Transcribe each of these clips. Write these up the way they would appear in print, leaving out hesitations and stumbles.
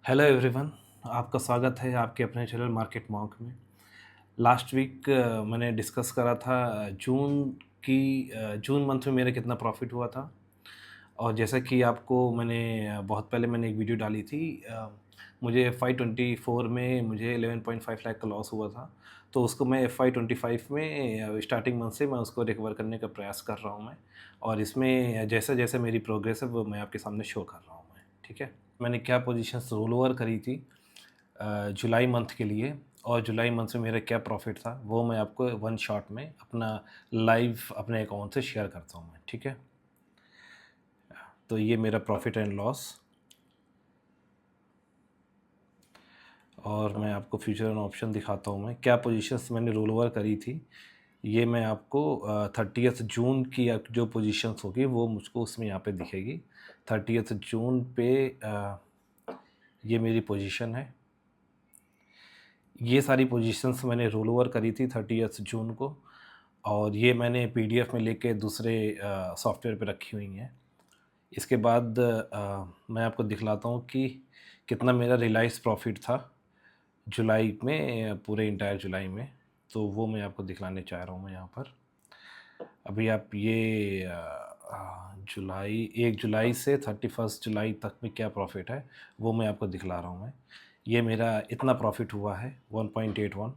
Hello everyone, आपका स्वागत है आपके अपने चैनल मार्केट मॉक में। लास्ट वीक मैंने डिस्कस करा था जून मंथ में मेरा कितना प्रॉफिट हुआ था। और जैसा कि आपको बहुत पहले मैंने एक वीडियो डाली थी। मुझे FY24 में मुझे 11.5 लाख का लॉस हुआ था। तो उसको मैं FY25 में स्टार्टिंग मंथ से मैं उसको रिकवर करने का प्रयास कर रहा हूँ मैं। और इसमें जैसे जैसे मेरी प्रोग्रेस है वो मैं आपके सामने शो कर रहा हूँ मैं। ठीक है, मैंने क्या पोजीशंस रोल ओवर करी थी जुलाई मंथ के लिए, और जुलाई मंथ में मेरा क्या प्रॉफिट था वो मैं आपको वन शॉट में अपना लाइव अपने अकाउंट से शेयर करता हूँ मैं। ठीक है, तो ये मेरा प्रॉफिट एंड लॉस, और मैं आपको फ्यूचर एंड ऑप्शन दिखाता हूँ मैं क्या पोजीशंस मैंने रोल ओवर करी थी। ये मैं आपको 30 जून की जो पोजीशंस होगी वो मुझको उसमें यहाँ पे दिखेगी। 30 जून पे ये मेरी पोजीशन है। ये सारी पोजीशंस मैंने रोल ओवर करी थी 30 जून को, और ये मैंने PDF में लेके दूसरे सॉफ्टवेयर पे रखी हुई हैं। इसके बाद मैं आपको दिखलाता हूँ कि कितना मेरा रियलाइज़ प्रॉफिट था जुलाई में, पूरे इंटायर जुलाई में। तो वो मैं आपको दिखलाने चाह रहा हूँ मैं यहाँ पर। अभी आप ये जुलाई 1 जुलाई से 31 जुलाई तक में क्या प्रॉफिट है वो मैं आपको दिखला रहा हूँ मैं। ये मेरा इतना प्रॉफिट हुआ है 1.81,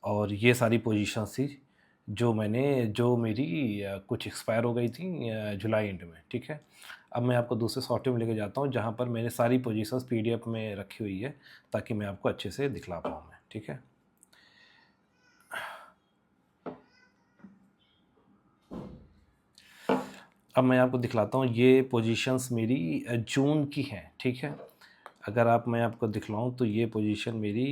और ये सारी पोजीशंस थी जो मेरी कुछ एक्सपायर हो गई थी जुलाई एंड में। ठीक है, अब मैं आपको दूसरे सॉफ्टवेयर में लेके जाता हूँ जहाँ पर मैंने सारी पोजीशंस PDF में रखी हुई है, ताकि मैं आपको अच्छे से दिखला पाऊँ मैं। ठीक है, अब मैं आपको दिखलाता हूँ ये पोजीशंस मेरी जून की हैं। ठीक है, अगर मैं आपको दिखलाऊँ तो ये पोजीशन मेरी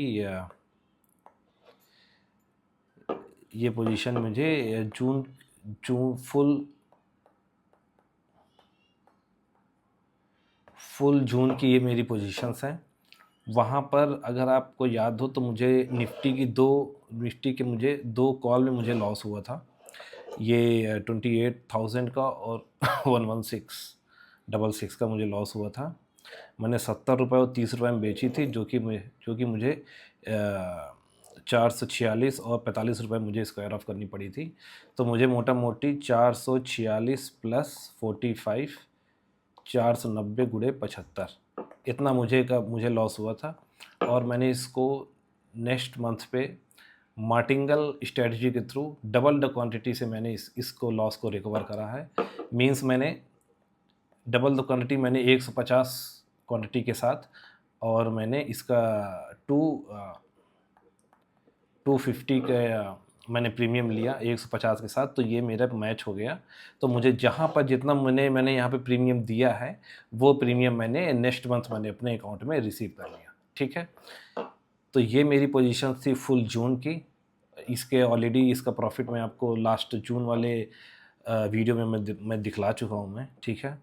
ये पोजीशन मुझे जून जून फुल जून की ये मेरी पोजीशंस हैं। वहाँ पर अगर आपको याद हो तो निफ्टी के मुझे 2 कॉल में मुझे लॉस हुआ था। ये 28,000 का और 11666 का मुझे लॉस हुआ था। मैंने 70 रुपये और 30 रुपये में बेची थी, जो कि मुझे 446 और 45 रुपये मुझे स्क्वायर ऑफ करनी पड़ी थी। तो मुझे मोटा मोटी 446 प्लस 45 490 गुणे 75 इतना मुझे लॉस हुआ था। और मैंने इसको नेक्स्ट मंथ पे मार्टिंगल स्ट्रेटजी के थ्रू डबल द क्वांटिटी से मैंने इसको लॉस को रिकवर करा है। मींस मैंने डबल द क्वांटिटी मैंने 150 क्वांटिटी के साथ, और मैंने इसका 250 का मैंने प्रीमियम लिया 150 के साथ, तो ये मेरा मैच हो गया। तो मुझे जहाँ पर जितना मैंने यहाँ पे प्रीमियम दिया है वो प्रीमियम मैंने नेक्स्ट मंथ मैंने अपने अकाउंट में रिसीव कर लिया। ठीक है, तो ये मेरी पोजीशन थी फुल जून की। इसके ऑलरेडी इसका प्रॉफिट मैं आपको लास्ट जून वाले वीडियो में मैं दिखला चुका हूँ मैं। ठीक है,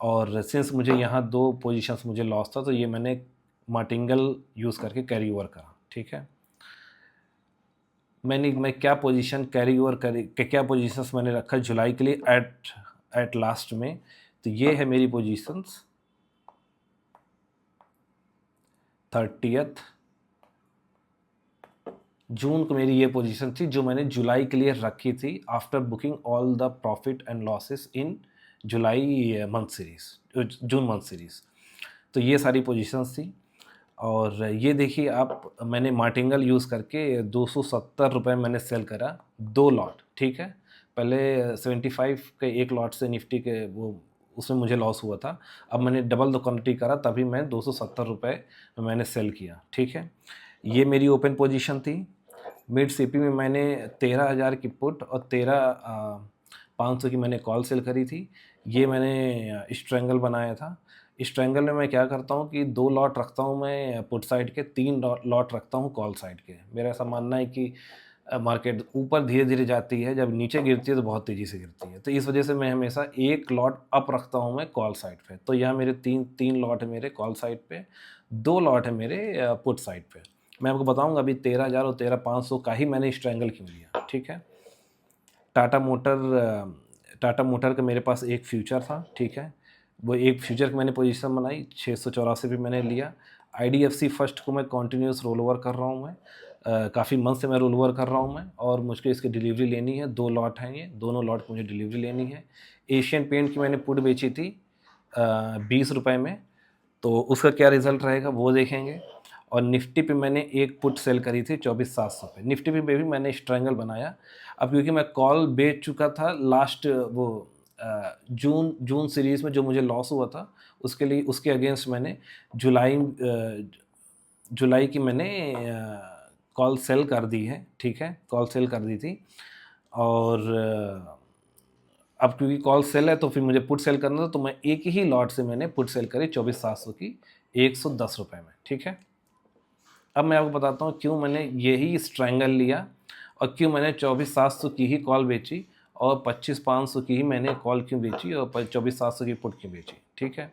और सिंस मुझे यहाँ 2 पोजीशंस मुझे लॉस था, तो ये मैंने मार्टिंगल यूज़ करके कैरी ओवर करा। ठीक है, मैं क्या पोजीशन कैरी ओवर करी, क्या पोजीशंस मैंने रखा जुलाई के लिए एट लास्ट में। तो ये है मेरी पोजीशंस 30 जून को मेरी ये पोजीशन थी जो मैंने जुलाई के लिए रखी थी after booking all the profit and losses in July month series, June month series. तो ये सारी पोजीशंस थी। और ये देखिए आप, मैंने मार्टिंगल यूज़ करके 270 रुपये मैंने सेल करा 2 लॉट। ठीक है, पहले 75 के एक लॉट से निफ्टी के वो उसमें मुझे लॉस हुआ था। अब मैंने डबल द क्वांटिटी करा तभी मैं 270 रुपये मैंने सेल किया। ठीक है, ये मेरी ओपन पोजीशन थी। मिड CP में मैंने 13,000 की पुट और 500 की मैंने कॉल सेल करी थी। ये मैंने स्ट्रैंगल बनाया था। स्ट्रैंगल में मैं क्या करता हूँ कि 2 लॉट रखता हूँ मैं पुट साइड के, 3 लॉट रखता हूँ कॉल साइड के। मेरा ऐसा मानना है कि मार्केट ऊपर धीरे धीरे जाती है, जब नीचे गिरती है तो बहुत तेज़ी से गिरती है। तो इस वजह से मैं हमेशा 1 लॉट अप रखता हूँ मैं कॉल साइड पे। तो यहाँ मेरे तीन लॉट है मेरे कॉल साइड पे, 2 लॉट है मेरे पुट साइड पे। मैं आपको बताऊंगा अभी 13,000 और 13,500 का ही मैंने स्ट्रैंगल क्यों लिया। ठीक है, टाटा मोटर का मेरे पास एक फ्यूचर था। ठीक है, वो एक फ्यूचर की मैंने पोजीशन बनाई, 684 पे मैंने लिया। IDFC फर्स्ट को मैं कंटिन्यूस रोल ओवर कर रहा हूँ मैं, काफ़ी मंथ से मैं रोल ओवर कर रहा हूँ मैं, और मुझको इसकी डिलीवरी लेनी है। 2 लॉट हैं ये, दोनों लॉट मुझे डिलीवरी लेनी है। एशियन पेंट की मैंने पुट बेची थी 20 रुपये में, तो उसका क्या रिज़ल्ट रहेगा वो देखेंगे। और निफ्टी पे मैंने एक पुट सेल करी थी 24,700 पे। निफ्टी पे भी मैंने स्ट्रैंगल बनाया। अब क्योंकि मैं कॉल बेच चुका था लास्ट वो जून सीरीज़ में जो मुझे लॉस हुआ था, उसके लिए उसके अगेंस्ट मैंने जुलाई की मैंने कॉल सेल कर दी है, ठीक है, कॉल सेल कर दी थी। और अब क्योंकि कॉल सेल है तो फिर मुझे पुट सेल करना था, तो मैं एक ही लॉट से मैंने पुट सेल करी 24,700 की 110 रुपये में, ठीक है। अब मैं आपको बताता हूँ क्यों मैंने यही स्ट्रैंगल लिया और क्यों मैंने 24,700 की ही कॉल बेची और 25,500 की ही मैंने कॉल क्यों बेची और 24,700 की पुट क्यों बेची, ठीक है।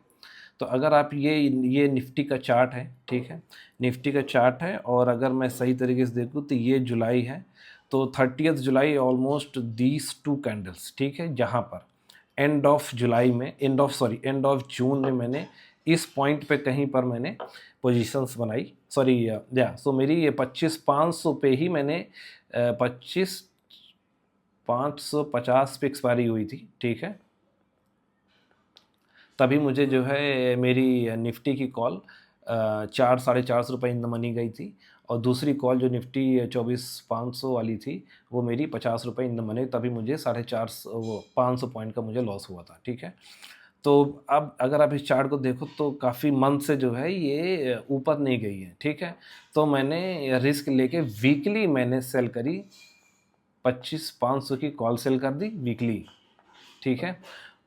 तो अगर आप ये निफ्टी का चार्ट है, ठीक है, निफ्टी का चार्ट है, और अगर मैं सही तरीके से देखूँ तो ये जुलाई है, तो 30 जुलाई ऑलमोस्ट दीज 2 कैंडल्स, ठीक है, जहाँ पर एंड ऑफ जून में मैंने इस पॉइंट पे कहीं पर मैंने पोजीशंस बनाई, सो मेरी ये 25,500 पे ही मैंने 25,550 पे एक्सपायरी हुई थी, ठीक है। तभी मुझे जो है मेरी निफ्टी की कॉल 4-4.5 रुपये इन द मनी गई थी, और दूसरी कॉल जो निफ्टी 24,500 वाली थी वो मेरी 50 रुपये इन द मनी, तभी मुझे 450 वो 500 पॉइंट का मुझे लॉस हुआ था, ठीक है। तो अब अगर आप इस चार्ट को देखो तो काफ़ी मंथ से जो है ये ऊपर नहीं गई है, ठीक है। तो मैंने रिस्क लेके वीकली मैंने सेल करी, 25,500 की कॉल सेल कर दी वीकली, ठीक है।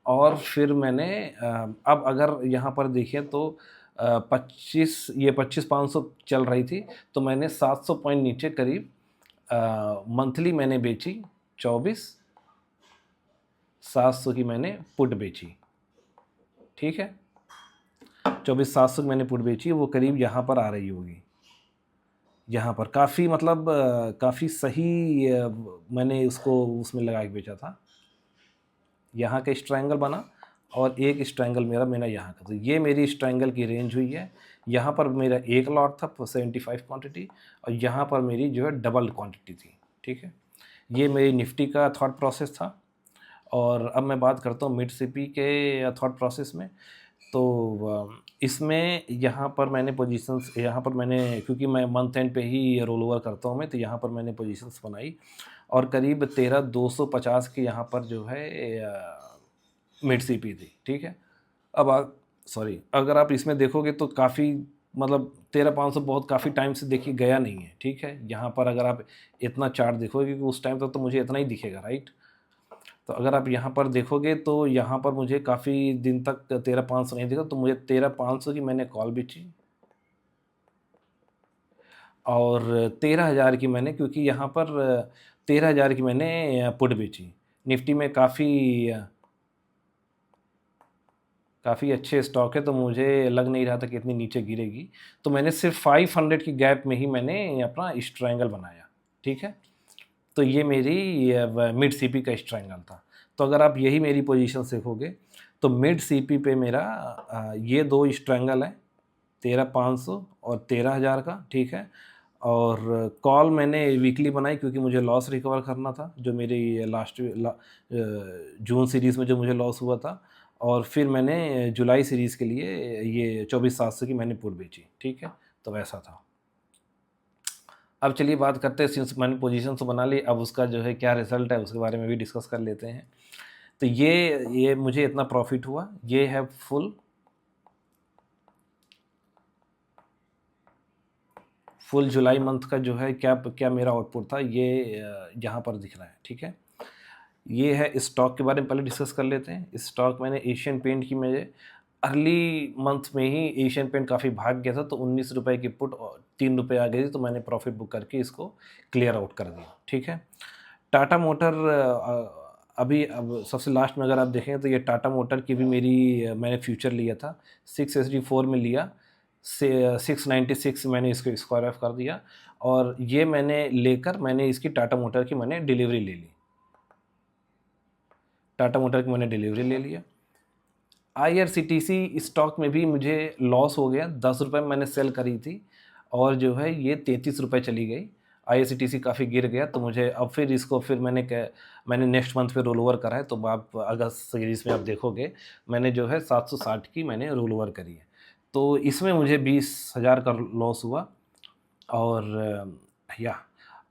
और फिर मैंने अब अगर यहाँ पर देखिए तो 25,500 चल रही थी, तो मैंने 700 पॉइंट नीचे करीब मंथली मैंने बेची 24,700 की मैंने पुट बेची, ठीक है। 24,700 की मैंने पुट बेची, वो करीब यहाँ पर आ रही होगी, यहाँ पर काफ़ी मतलब काफ़ी सही मैंने उसको उसमें लगा के बेचा था। यहाँ का स्ट्रायंगल बना और एक स्ट्रायंगल मेरा यहाँ का, तो ये मेरी स्ट्रायंगल की रेंज हुई है। यहाँ पर मेरा एक लॉट था 75 क्वांटिटी, और यहाँ पर मेरी जो है डबल क्वांटिटी थी, ठीक है। ये मेरी निफ्टी का थॉट प्रोसेस था। और अब मैं बात करता हूँ मिड सीपी के थॉट प्रोसेस में। तो इसमें यहाँ पर मैंने पोजीशंस, यहाँ पर मैंने, क्योंकि मैं मंथ एंड पे ही रोल ओवर करता हूँ मैं, तो यहाँ पर मैंने पोजीशंस बनाई और करीब 13,250 की यहाँ पर जो है मिड सीपी थी, ठीक है। अब अगर आप इसमें देखोगे तो काफ़ी मतलब 13,500 बहुत काफ़ी टाइम से देखिए गया नहीं है, ठीक है। यहाँ पर अगर आप इतना चार्ट देखोगे, क्योंकि उस टाइम तक तो मुझे इतना ही दिखेगा, राइट। तो अगर आप यहाँ पर देखोगे तो यहाँ पर मुझे काफ़ी दिन तक 13,500 नहीं दिखा, तो मुझे 13,500 की मैंने कॉल बेची और 13,000 की मैंने, क्योंकि यहाँ पर 13,000 की मैंने पुट बेची। निफ्टी में काफ़ी अच्छे स्टॉक है, तो मुझे लग नहीं रहा था कि इतनी नीचे गिरेगी, तो मैंने सिर्फ 500 की गैप में ही मैंने अपना स्ट्रैंगल बनाया, ठीक है। तो ये मेरी मिड सीपी का स्ट्रैंगल था। तो अगर आप यही मेरी पोजीशन देखोगे तो मिड सीपी पे मेरा ये 2 स्ट्रैंगल है, 13,500 और 13,000 का, ठीक है। और कॉल मैंने वीकली बनाई क्योंकि मुझे लॉस रिकवर करना था, जो मेरी जून सीरीज़ में जो मुझे लॉस हुआ था। और फिर मैंने जुलाई सीरीज़ के लिए ये 24,700 की मैंने पुट बेची, ठीक है। तो वैसा था। अब चलिए बात करते हैं, सिंस मैंने पोजीशन तो बना ली, अब उसका जो है क्या रिज़ल्ट है उसके बारे में भी डिस्कस कर लेते हैं। तो ये मुझे इतना प्रॉफिट हुआ, ये है फुल जुलाई मंथ का जो है क्या क्या मेरा आउटपुट था, ये यहाँ पर दिख रहा है, ठीक है। ये है स्टॉक के बारे में पहले डिस्कस कर लेते हैं। स्टॉक मैंने एशियन पेंट की, मुझे अर्ली मंथ में ही एशियन पेंट काफ़ी भाग गया था, तो 19 रुपये की पुट और 3 रुपये आ गई थी, तो मैंने प्रॉफिट बुक करके इसको क्लियर आउट कर दिया, ठीक है। टाटा मोटर अभी अब सबसे लास्ट में अगर आप देखें तो ये टाटा मोटर की भी मेरी मैंने फ्यूचर लिया था, 6SD4 में लिया से 696 मैंने इसको स्क्वायर ऑफ कर दिया, और ये मैंने लेकर मैंने इसकी टाटा मोटर की मैंने डिलीवरी ले ली, टाटा मोटर की मैंने डिलीवरी ले लिया। IRCTC स्टॉक में भी मुझे लॉस हो गया, 10 रुपये में मैंने सेल करी थी और जो है ये 33 रुपये चली गई। IRCTC काफ़ी गिर गया, तो मुझे अब फिर इसको फिर मैंने नेक्स्ट मंथ पे रोल ओवर करा है, तो आप अगस्त सीरीज़ में आप देखोगे मैंने जो है 760 की मैंने रोल ओवर करी है। तो इसमें मुझे 20,000 का लॉस हुआ और या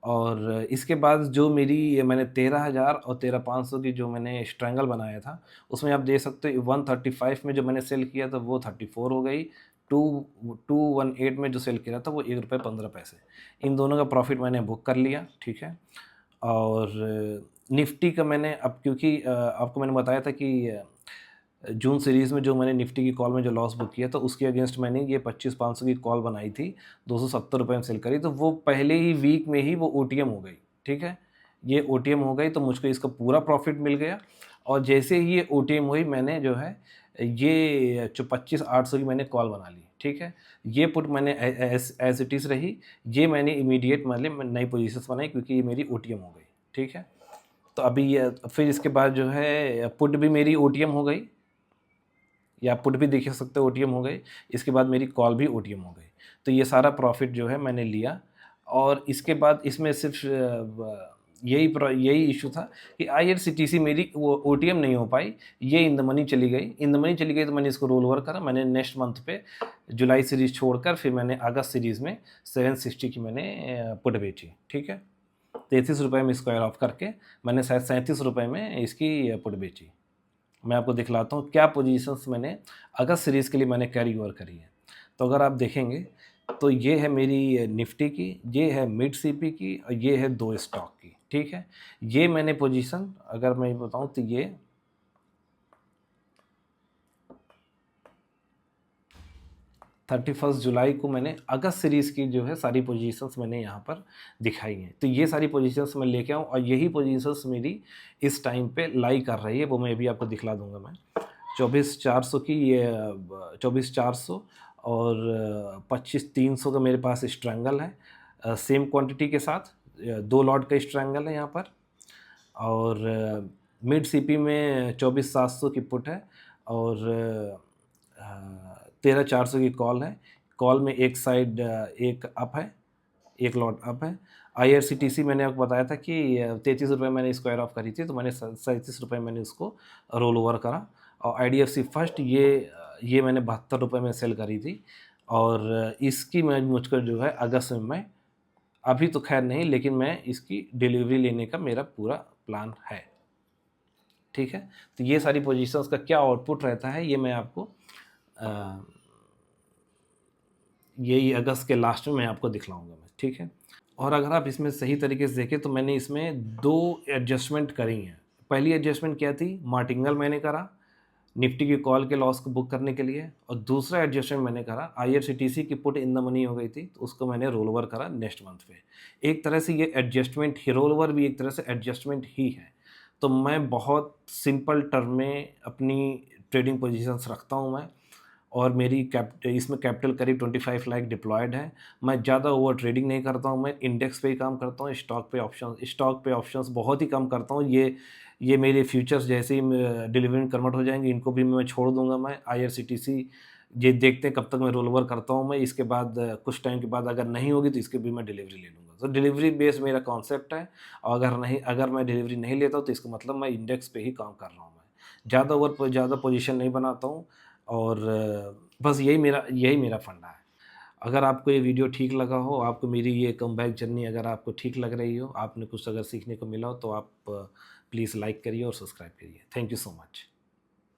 और इसके बाद जो मेरी मैंने 13,000 और 13,500 की जो मैंने स्ट्रैंगल बनाया था, उसमें आप देख सकते हो 135 में जो मैंने सेल किया था वो 34 हो गई, 218 में जो सेल किया था वो ₹1.15। इन दोनों का प्रॉफिट मैंने बुक कर लिया, ठीक है। और निफ्टी का मैंने अब क्योंकि आपको मैंने बताया था कि जून सीरीज़ में जो मैंने निफ्टी की कॉल में जो लॉस बुक किया था उसके अगेंस्ट मैंने ये 25,500 की कॉल बनाई थी, 270 रुपये में सेल करी, तो वो पहले ही वीक में ही वो OTM हो गई, ठीक है। ये OTM हो गई तो मुझको इसका पूरा प्रॉफिट मिल गया और जैसे ही ये OTM हुई मैंने जो है ये जो 25,800 की मैंने कॉल बना ली, ठीक है। ये पुट मैंने एज इट इज़ रही, ये मैंने इमीडिएट मतलब नई पोजीशंस बनाई क्योंकि ये मेरी OTM हो गई, ठीक है। तो अभी ये फिर इसके बाद जो है पुट भी मेरी OTM हो गई, या पुट भी देख सकते हो OTM हो गई, इसके बाद मेरी कॉल भी OTM हो गई। तो ये सारा प्रॉफिट जो है मैंने लिया और इसके बाद इसमें सिर्फ यही इशू था कि IRCTC मेरी वो OTM नहीं हो पाई, ये इन द मनी चली गई। इन द मनी चली गई तो मैंने इसको रोल ओवर करा, मैंने नेक्स्ट मंथ पे जुलाई सीरीज़ छोड़कर फिर मैंने अगस्त सीरीज़ में 760 की मैंने पुट बेची, ठीक है। 33 रुपये में स्क्वायर ऑफ करके मैंने शायद 37 रुपये में इसकी पुट बेची। मैं आपको दिखलाता हूँ क्या पोजीशंस मैंने अगस्त सीरीज़ के लिए मैंने कैरी ओवर करी है। तो अगर आप देखेंगे तो ये है मेरी निफ्टी की, ये है मिड CP की और ये है 2 स्टॉक की, ठीक है। ये मैंने पोजीशन अगर मैं बताऊँ तो ये 31 जुलाई को मैंने अगस्त सीरीज़ की जो है सारी पोजीशंस मैंने यहाँ पर दिखाई हैं। तो ये सारी पोजीशंस मैं लेके आऊँ और यही पोजीशंस मेरी इस टाइम पे लाई कर रही है, वो मैं भी आपको दिखला दूँगा मैं। 24,400 की ये 24,400 और 25,300 का मेरे पास स्ट्रैंगल है सेम क्वांटिटी के साथ, 2 लॉट का स्ट्रैंगल है यहाँ पर। और मिड CP में 24,700 की पुट है और 13,400 की कॉल है। कॉल में एक साइड एक अप है, एक लॉट अप है। IRCTC मैंने आपको बताया था कि 33 रुपये मैंने स्क्वायर ऑफ करी थी, तो मैंने 37 रुपये मैंने उसको रोल ओवर करा। और IDFC फर्स्ट ये मैंने 72 रुपये में सेल करी थी और इसकी मैं मुझको जो है अगस्त में मैं अभी तो खैर नहीं, लेकिन मैं इसकी डिलीवरी लेने का मेरा पूरा प्लान है, ठीक है। तो ये सारी पोजीशंस का क्या आउटपुट रहता है ये मैं आपको यही अगस्त के लास्ट में मैं आपको दिखलाऊंगा मैं, ठीक है। और अगर आप इसमें सही तरीके से देखें तो मैंने इसमें 2 एडजस्टमेंट करी हैं। पहली एडजस्टमेंट क्या थी, मार्टिंगल मैंने करा निफ्टी की कॉल के लॉस को बुक करने के लिए, और दूसरा एडजस्टमेंट मैंने करा IRCTC की पुट इन द मनी हो गई थी तो उसको मैंने रोल ओवर करा नेक्स्ट मंथ पे। एक तरह से ये एडजस्टमेंट ही, रोल ओवर भी एक तरह से एडजस्टमेंट ही है। तो मैं बहुत सिंपल टर्म में अपनी ट्रेडिंग पोजीशंस रखता हूँ मैं, और मेरी इसमें कैपिटल करीब 25 लाख डिप्लॉयड है। मैं ज़्यादा ओवर ट्रेडिंग नहीं करता हूँ, मैं इंडेक्स पे ही काम करता हूँ, स्टॉक पे ऑप्शंस बहुत ही कम करता हूँ। ये मेरे फ्यूचर्स जैसे ही डिलीवरी में कन्वर्ट हो जाएंगे इनको भी मैं छोड़ दूंगा। मैं IRCTC ये देखते हैं कब तक मैं रोल ओवर करता हूँ मैं, इसके बाद कुछ टाइम के बाद अगर नहीं होगी तो इसके भी मैं डिलीवरी ले लूँगा। तो डिलीवरी बेस्ड मेरा कॉन्सेप्ट है, और अगर मैं डिलीवरी नहीं लेता हूँ तो इसका मतलब मैं इंडेक्स पे ही काम कर रहा हूँ। मैं ज़्यादा पोजीशन नहीं बनाता हूँ, और बस यही मेरा फंडा है। अगर आपको ये वीडियो ठीक लगा हो, आपको मेरी ये कमबैक जर्नी अगर आपको ठीक लग रही हो, आपने कुछ अगर सीखने को मिला हो, तो आप प्लीज़ लाइक करिए और सब्सक्राइब करिए। Thank you so much.